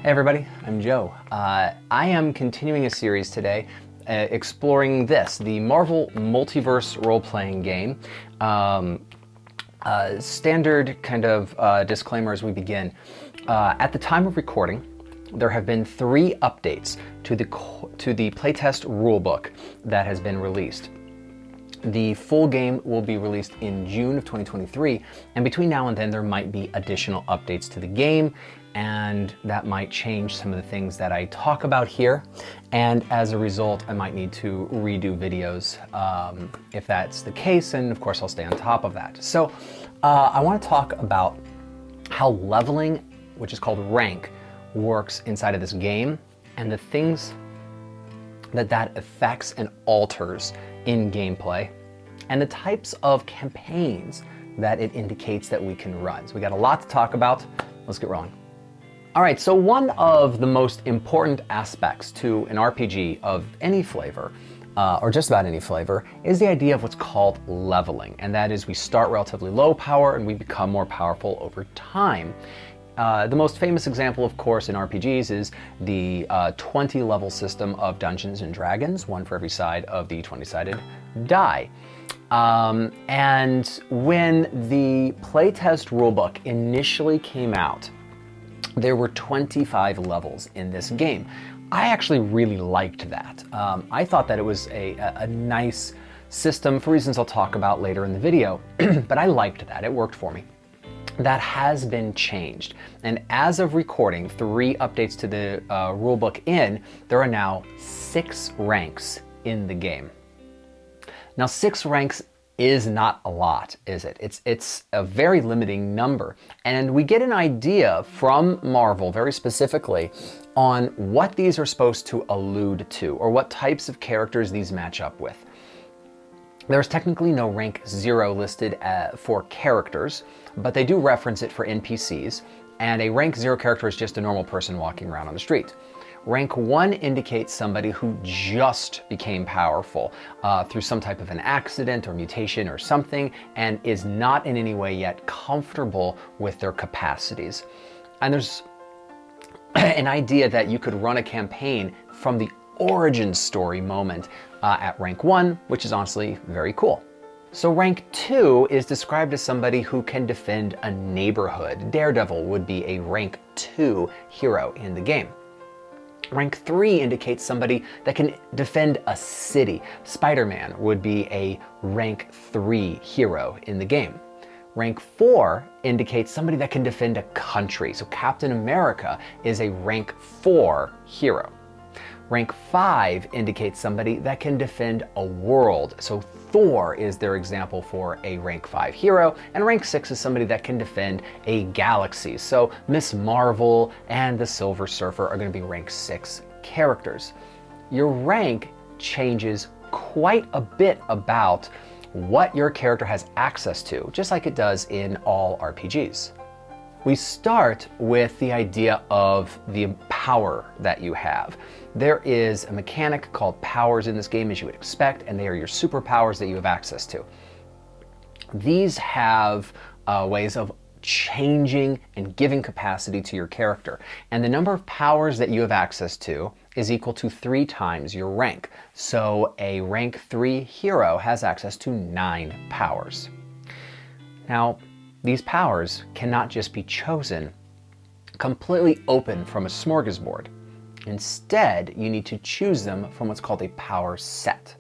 Hey everybody, I'm Joe. I am continuing a series today exploring the Marvel Multiverse role-playing game. Standard kind of disclaimer as we begin. At the time of recording, there have been 3 updates to the playtest rulebook that has been released. The full game will be released in June of 2023, and between now and then there might be additional updates to the game, and that might change some of the things that I talk about here, and as a result I might need to redo videos if that's the case, and of course I'll stay on top of that. So I want to talk about how leveling, which is called rank, works inside of this game, and the things that affects and alters in gameplay, and the types of campaigns that it indicates that we can run. So we got a lot to talk about. Let's get rolling. All right, so one of the most important aspects to an RPG of any flavor, or just about any flavor, is the idea of what's called leveling. And that is, we start relatively low power and we become more powerful over time. The most famous example, of course, in RPGs is the 20-level system of Dungeons & Dragons, one for every side of the 20-sided die. And when the playtest rulebook initially came out, there were 25 levels in this game. I actually really liked that. I thought that it was a nice system for reasons I'll talk about later in the video, but I liked that. It worked for me. That has been changed, and as of recording, 3 updates to the rulebook in, there are now 6 ranks in the game. Now 6 ranks is not a lot, is it? It's a very limiting number, and we get an idea from Marvel very specifically on what these are supposed to allude to, or what types of characters these match up with. There's technically no rank 0 listed for characters, but they do reference it for NPCs, and a rank 0 character is just a normal person walking around on the street. Rank 1 indicates somebody who just became powerful through some type of an accident or mutation or something, and is not in any way yet comfortable with their capacities. And there's an idea that you could run a campaign from the origin story moment at rank 1, which is honestly very cool. So rank 2 is described as somebody who can defend a neighborhood. Daredevil would be a rank 2 hero in the game. Rank 3 indicates somebody that can defend a city. Spider-Man would be a rank 3 hero in the game. Rank 4 indicates somebody that can defend a country. So Captain America is a rank 4 hero. Rank 5 indicates somebody that can defend a world. So Thor is their example for a rank 5 hero, and rank 6 is somebody that can defend a galaxy. So Miss Marvel and the Silver Surfer are going to be rank 6 characters. Your rank changes quite a bit about what your character has access to, just like it does in all RPGs. We start with the idea of the power that you have. There is a mechanic called powers in this game, as you would expect, and they are your superpowers that you have access to. These have ways of changing and giving capacity to your character, and the number of powers that you have access to is equal to 3 times your rank. So a rank 3 hero has access to 9 powers. Now, these powers cannot just be chosen completely open from a smorgasbord. Instead, you need to choose them from what's called a power set.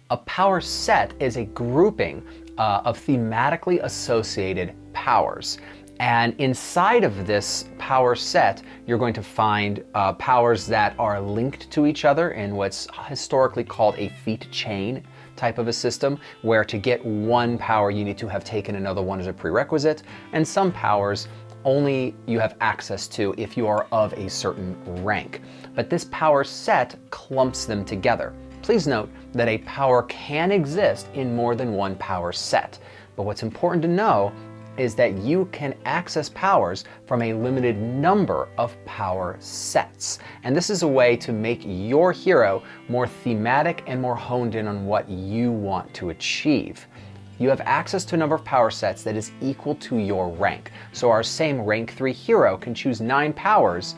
A power set is a grouping of thematically associated powers. And inside of this power set, you're going to find powers that are linked to each other in what's historically called a feat chain type of a system, where to get one power you need to have taken another one as a prerequisite, and some powers only you have access to if you are of a certain rank. But this power set clumps them together. Please note that a power can exist in more than one power set, but what's important to know is that you can access powers from a limited number of power sets. And this is a way to make your hero more thematic and more honed in on what you want to achieve. You have access to a number of power sets that is equal to your rank. So our same rank 3 hero can choose 9 powers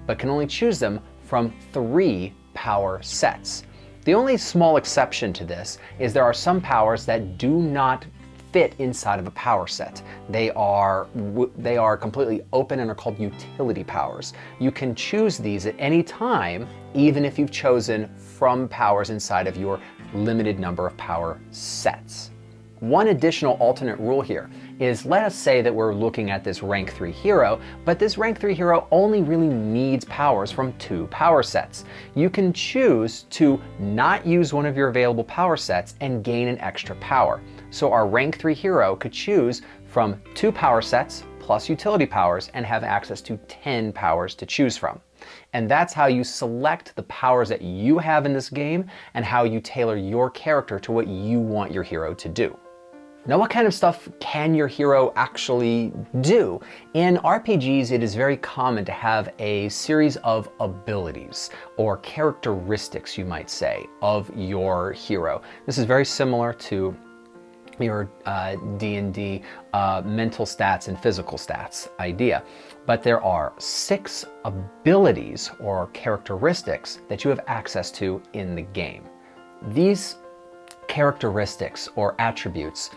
but can only choose them from 3 power sets. The only small exception to this is there are some powers that do not fit inside of a power set. They are completely open and are called utility powers. You can choose these at any time, even if you've chosen from powers inside of your limited number of power sets. One additional alternate rule here is, let us say that we're looking at this rank 3 hero, but this rank 3 hero only really needs powers from 2 power sets. You can choose to not use one of your available power sets and gain an extra power. So our rank 3 hero could choose from 2 power sets plus utility powers and have access to 10 powers to choose from. And that's how you select the powers that you have in this game and how you tailor your character to what you want your hero to do. Now, what kind of stuff can your hero actually do? In RPGs, it is very common to have a series of abilities, or characteristics, you might say, of your hero. This is very similar to your D&D mental stats and physical stats idea. But there are 6 abilities or characteristics that you have access to in the game. These characteristics or attributes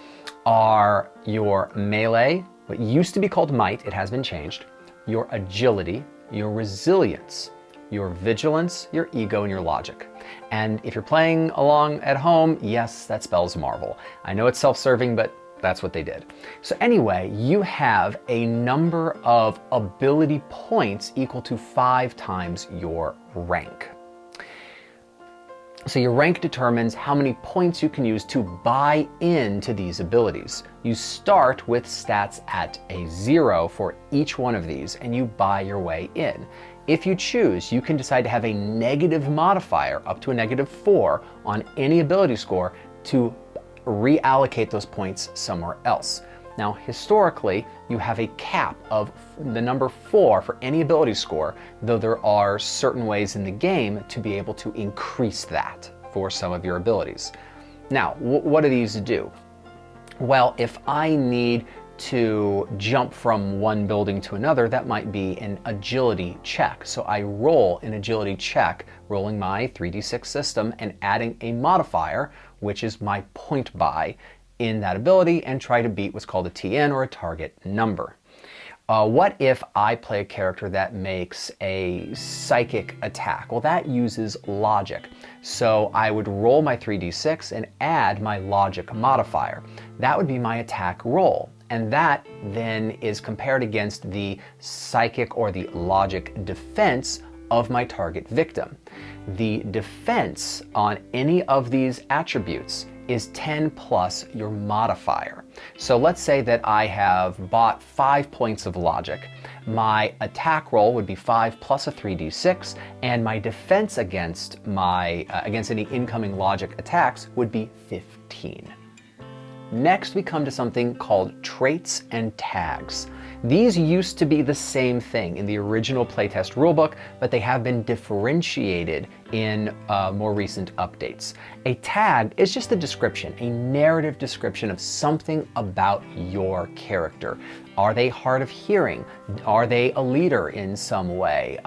are your melee, what used to be called might, it has been changed, your agility, your resilience, your vigilance, your ego, and your logic. And if you're playing along at home, yes, that spells Marvel. I know it's self-serving, but that's what they did. So anyway, you have a number of ability points equal to 5 times your rank. So your rank determines how many points you can use to buy into these abilities. You start with stats at a 0 for each one of these, and you buy your way in. If you choose, you can decide to have a negative modifier up to a -4 on any ability score to reallocate those points somewhere else. Now, historically, you have a cap of the number 4 for any ability score, though there are certain ways in the game to be able to increase that for some of your abilities. Now, what do these do? Well, if I need to jump from one building to another, that might be an agility check. So I roll an agility check, rolling my 3d6 system and adding a modifier, which is my point buy in that ability, and try to beat what's called a TN, or a target number. What if I play a character that makes a psychic attack? Well, that uses logic. So I would roll my 3d6 and add my logic modifier. That would be my attack roll. And that then is compared against the psychic or the logic defense of my target victim. The defense on any of these attributes is 10 plus your modifier. So let's say that I have bought 5 points of logic. My attack roll would be 5 plus a 3d6, and my defense against any incoming logic attacks would be 15. Next, we come to something called traits and tags. These used to be the same thing in the original playtest rulebook, but they have been differentiated in more recent updates. A tag is just a description, a narrative description of something about your character. Are they hard of hearing? Are they a leader in some way?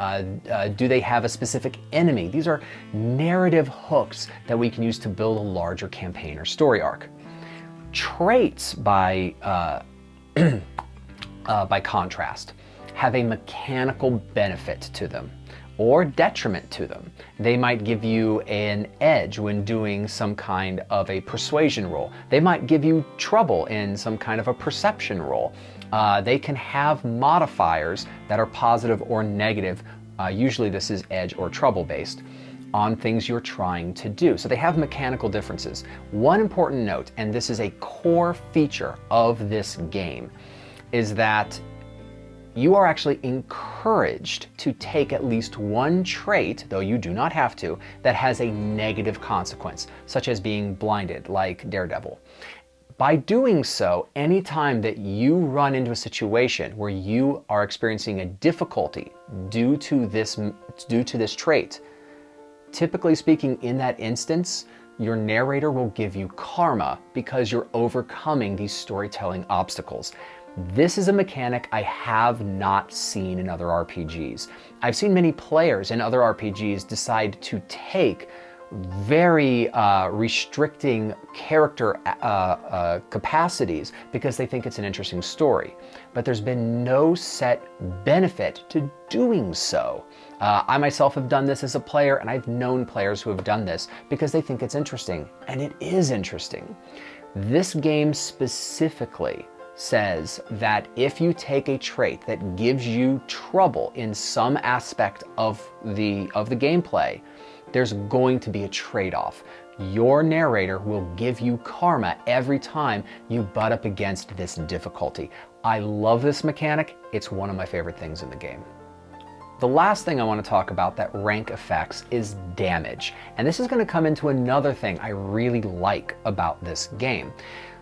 Do they have a specific enemy? These are narrative hooks that we can use to build a larger campaign or story arc. Traits, by contrast, have a mechanical benefit to them or detriment to them. They might give you an edge when doing some kind of a persuasion roll. They might give you trouble in some kind of a perception roll. They can have modifiers that are positive or negative. Usually this is edge or trouble based on things you're trying to do. So they have mechanical differences. One important note, and this is a core feature of this game, is that you are actually encouraged to take at least one trait, though you do not have to, that has a negative consequence, such as being blinded, like Daredevil. By doing so, anytime that you run into a situation where you are experiencing a difficulty due to this trait, typically speaking, in that instance, your narrator will give you karma because you're overcoming these storytelling obstacles. This is a mechanic I have not seen in other RPGs. I've seen many players in other RPGs decide to take very restricting character capacities because they think it's an interesting story. But there's been no set benefit to doing so. I myself have done this as a player, and I've known players who have done this because they think it's interesting, and it is interesting. This game specifically says that if you take a trait that gives you trouble in some aspect of the gameplay, there's going to be a trade-off. Your narrator will give you karma every time you butt up against this difficulty. I love this mechanic. It's one of my favorite things in the game. The last thing I want to talk about that rank affects is damage. And this is going to come into another thing I really like about this game.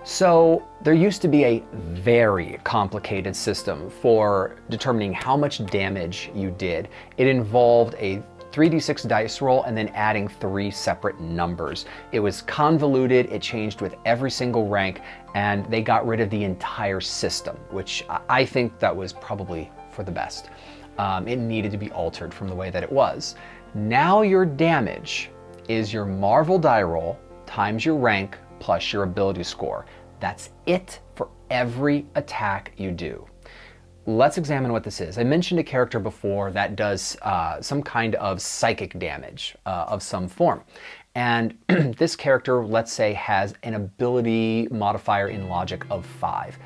So there used to be a very complicated system for determining how much damage you did. It involved a 3d6 dice roll and then adding 3 separate numbers. It was convoluted, it changed with every single rank, and they got rid of the entire system, which I think that was probably for the best. It needed to be altered from the way that it was. Now your damage is your Marvel die roll times your rank plus your ability score. That's it for every attack you do. Let's examine what this is. I mentioned a character before that does some kind of psychic damage of some form. And this character, let's say, has an ability modifier in logic of 5.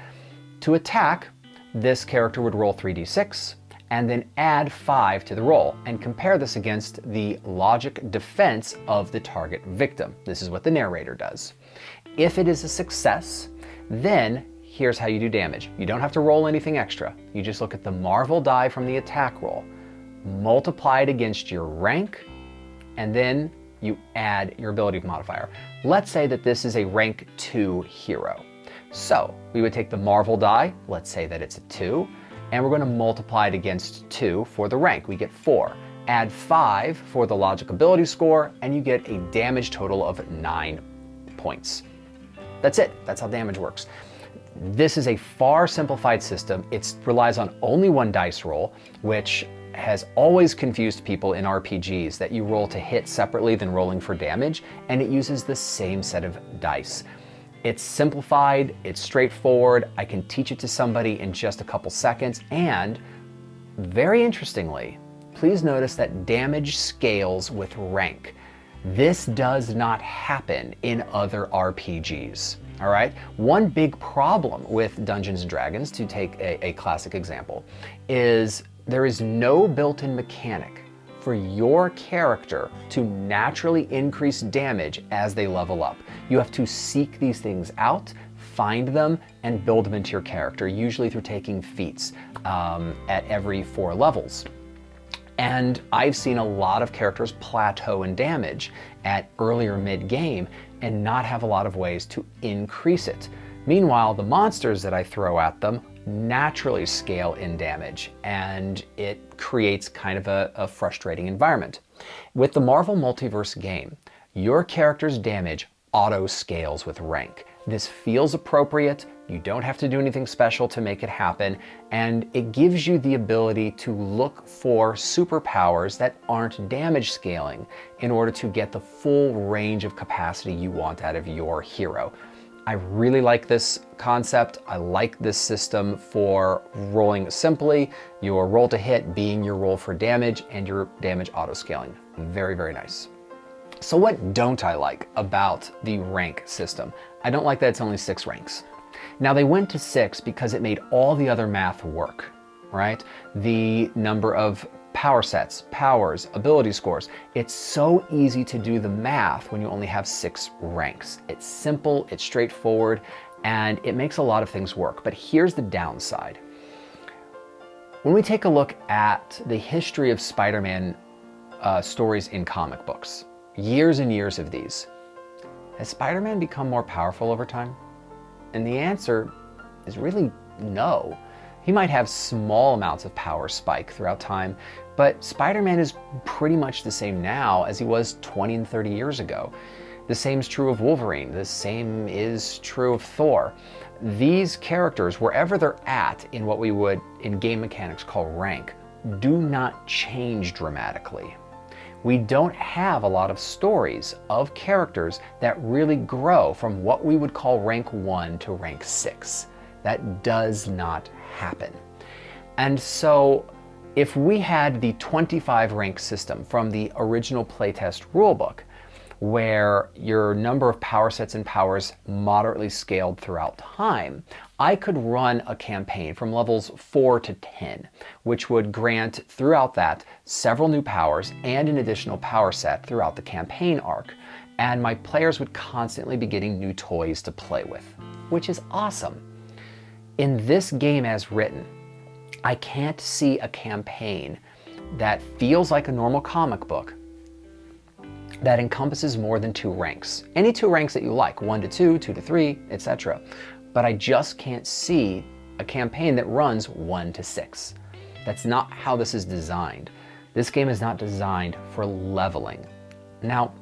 To attack, this character would roll 3d6 and then add 5 to the roll and compare this against the logic defense of the target victim. This is what the narrator does. If it is a success, then here's how you do damage. You don't have to roll anything extra. You just look at the Marvel die from the attack roll, multiply it against your rank, and then you add your ability modifier. Let's say that this is a rank 2 hero. So we would take the Marvel die, let's say that it's a 2, and we're going to multiply it against 2 for the rank. We get 4. Add 5 for the logic ability score, and you get a damage total of 9 points. That's it. That's how damage works. This is a far simplified system. It relies on only one dice roll, which has always confused people in RPGs, that you roll to hit separately than rolling for damage, and it uses the same set of dice. It's simplified, it's straightforward, I can teach it to somebody in just a couple seconds, and very interestingly, please notice that damage scales with rank. This does not happen in other RPGs. All right. One big problem with Dungeons & Dragons, to take a classic example, is there is no built-in mechanic for your character to naturally increase damage as they level up. You have to seek these things out, find them, and build them into your character, usually through taking feats at every 4 levels. And I've seen a lot of characters plateau in damage at earlier mid-game and not have a lot of ways to increase it. Meanwhile, the monsters that I throw at them naturally scale in damage, and it creates kind of a frustrating environment. With the Marvel Multiverse game, your character's damage auto-scales with rank. This feels appropriate, you don't have to do anything special to make it happen, and it gives you the ability to look for superpowers that aren't damage scaling in order to get the full range of capacity you want out of your hero. I really like this concept. I like this system for rolling simply, your roll to hit being your roll for damage, and your damage auto-scaling. Very, very nice. So what don't I like about the rank system? I don't like that it's only 6 ranks. Now they went to 6 because it made all the other math work, right? The number of power sets, powers, ability scores. It's so easy to do the math when you only have 6 ranks. It's simple, it's straightforward, and it makes a lot of things work. But here's the downside. When we take a look at the history of Spider-Man stories in comic books, years and years of these, has Spider-Man become more powerful over time? And the answer is really no. He might have small amounts of power spike throughout time, but Spider-Man is pretty much the same now as he was 20 and 30 years ago. The same is true of Wolverine. The same is true of Thor. these characters, wherever they're at in what we would in game mechanics call rank, do not change dramatically. We don't have a lot of stories of characters that really grow from what we would call rank 1 to rank 6. That does not happen. And so if we had the 25 rank system from the original playtest rulebook, where your number of power sets and powers moderately scaled throughout time, I could run a campaign from levels 4 to 10, which would grant throughout that several new powers and an additional power set throughout the campaign arc. And my players would constantly be getting new toys to play with, which is awesome. In this game as written, I can't see a campaign that feels like a normal comic book that encompasses more than 2 ranks. Any 2 ranks that you like, 1 to 2, 2 to 3, etc. But I just can't see a campaign that runs 1 to 6. That's not how this is designed. This game is not designed for leveling. Now,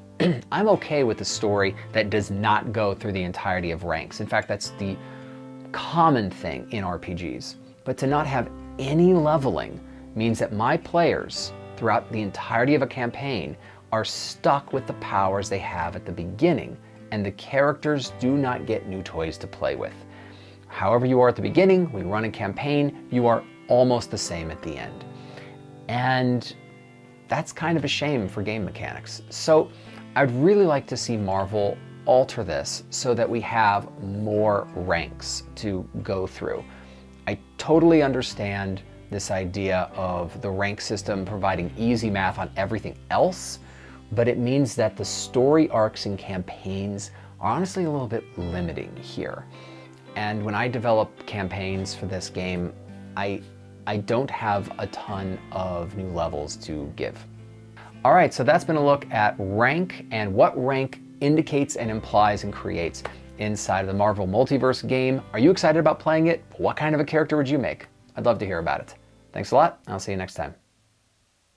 I'm okay with a story that does not go through the entirety of ranks. In fact, that's the common thing in RPGs. But to not have any leveling means that my players, throughout the entirety of a campaign, are stuck with the powers they have at the beginning, and the characters do not get new toys to play with. However you are at the beginning, we run a campaign, you are almost the same at the end. And that's kind of a shame for game mechanics. So I'd really like to see Marvel alter this so that we have more ranks to go through. I totally understand this idea of the rank system providing easy math on everything else, but it means that the story arcs and campaigns are honestly a little bit limiting here. And when I develop campaigns for this game, I don't have a ton of new levels to give. All right, so that's been a look at rank and what rank indicates and implies and creates inside of the Marvel Multiverse game. Are you excited about playing it? What kind of a character would you make? I'd love to hear about it. Thanks a lot. I'll see you next time.